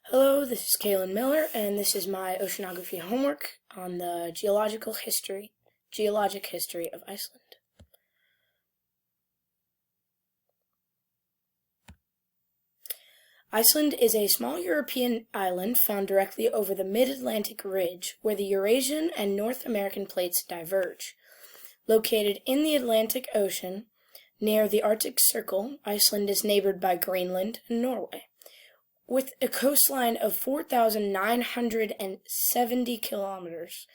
Hello, this is Kaylin Miller, and this is my oceanography homework on the geologic history of Iceland. Iceland is a small European island found directly over the mid-Atlantic ridge, where the Eurasian and North American plates diverge. Located in the Atlantic Ocean, near the Arctic Circle, Iceland is neighbored by Greenland and Norway. With a coastline of 4,970 kilometers,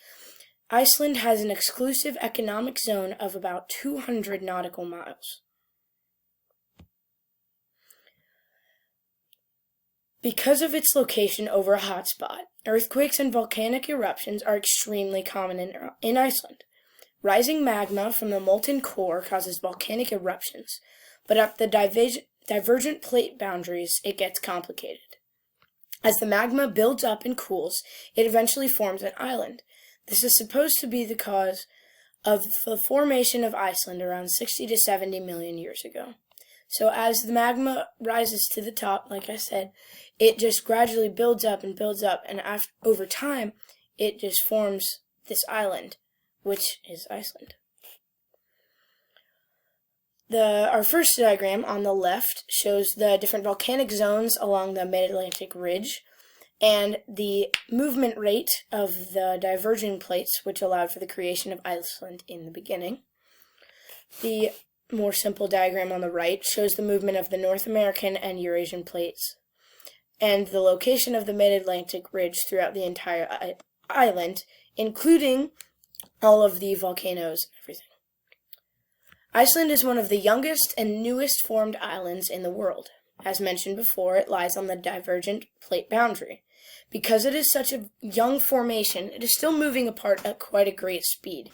Iceland has an exclusive economic zone of about 200 nautical miles. Because of its location over a hotspot, earthquakes and volcanic eruptions are extremely common in Iceland. Rising magma from the molten core causes volcanic eruptions, but at the divergent plate boundaries, it gets complicated. As the magma builds up and cools, it eventually forms an island. This is supposed to be the cause of the formation of Iceland around 60 to 70 million years ago. So as the magma rises to the top, like I said, it just gradually builds up, and over time, it just forms this island, which is Iceland. Our first diagram on the left shows the different volcanic zones along the mid-Atlantic ridge and the movement rate of the diverging plates, which allowed for the creation of Iceland in the beginning. The more simple diagram on the right shows the movement of the North American and Eurasian plates and the location of the mid-Atlantic ridge throughout the entire island, including all of the volcanoes and everything. Iceland is one of the youngest and newest formed islands in the world. As mentioned before, it lies on the divergent plate boundary. Because it is such a young formation, it is still moving apart at quite a great speed,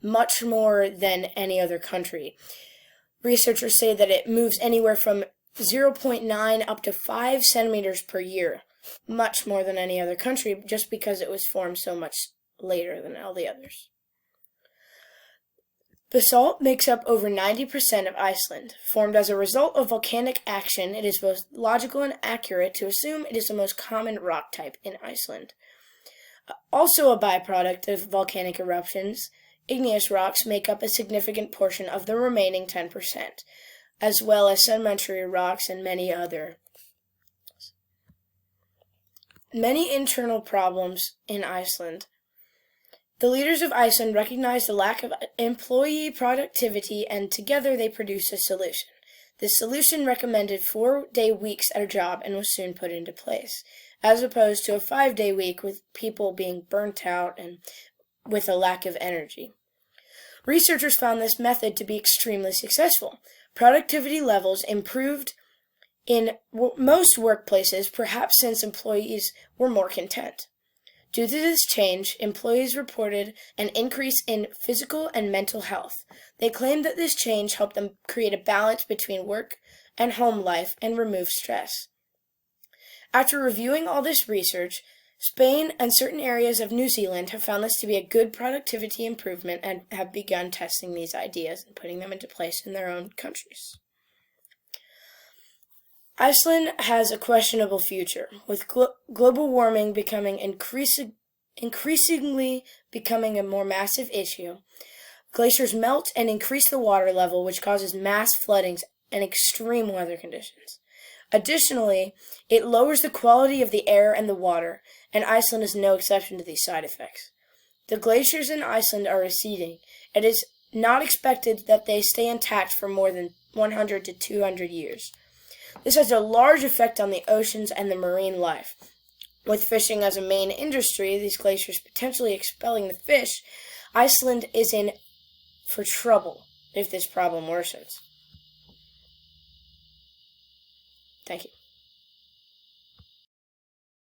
much more than any other country. Researchers say that it moves anywhere from 0.9 up to 5 centimeters per year, much more than any other country, just because it was formed so much later than all the others. Basalt makes up over 90% of Iceland. Formed as a result of volcanic action, it is both logical and accurate to assume it is the most common rock type in Iceland. Also a byproduct of volcanic eruptions, igneous rocks make up a significant portion of the remaining 10%, as well as sedimentary rocks and many other. Many internal problems in Iceland. The leaders of Iceland recognized the lack of employee productivity, and together they produced a solution. This solution recommended 4-day weeks at a job and was soon put into place, as opposed to a 5-day week with people being burnt out and with a lack of energy. Researchers found this method to be extremely successful. Productivity levels improved in most workplaces, perhaps since employees were more content. Due to this change, employees reported an increase in physical and mental health. They claimed that this change helped them create a balance between work and home life and remove stress. After reviewing all this research, Spain and certain areas of New Zealand have found this to be a good productivity improvement and have begun testing these ideas and putting them into place in their own countries. Iceland has a questionable future, with global warming becoming increasingly becoming a more massive issue. Glaciers melt and increase the water level, which causes mass floodings and extreme weather conditions. Additionally, it lowers the quality of the air and the water, and Iceland is no exception to these side effects. The glaciers in Iceland are receding. It is not expected that they stay intact for more than 100 to 200 years. This has a large effect on the oceans and the marine life. With fishing as a main industry, these glaciers potentially expelling the fish, Iceland is in for trouble if this problem worsens. Thank you.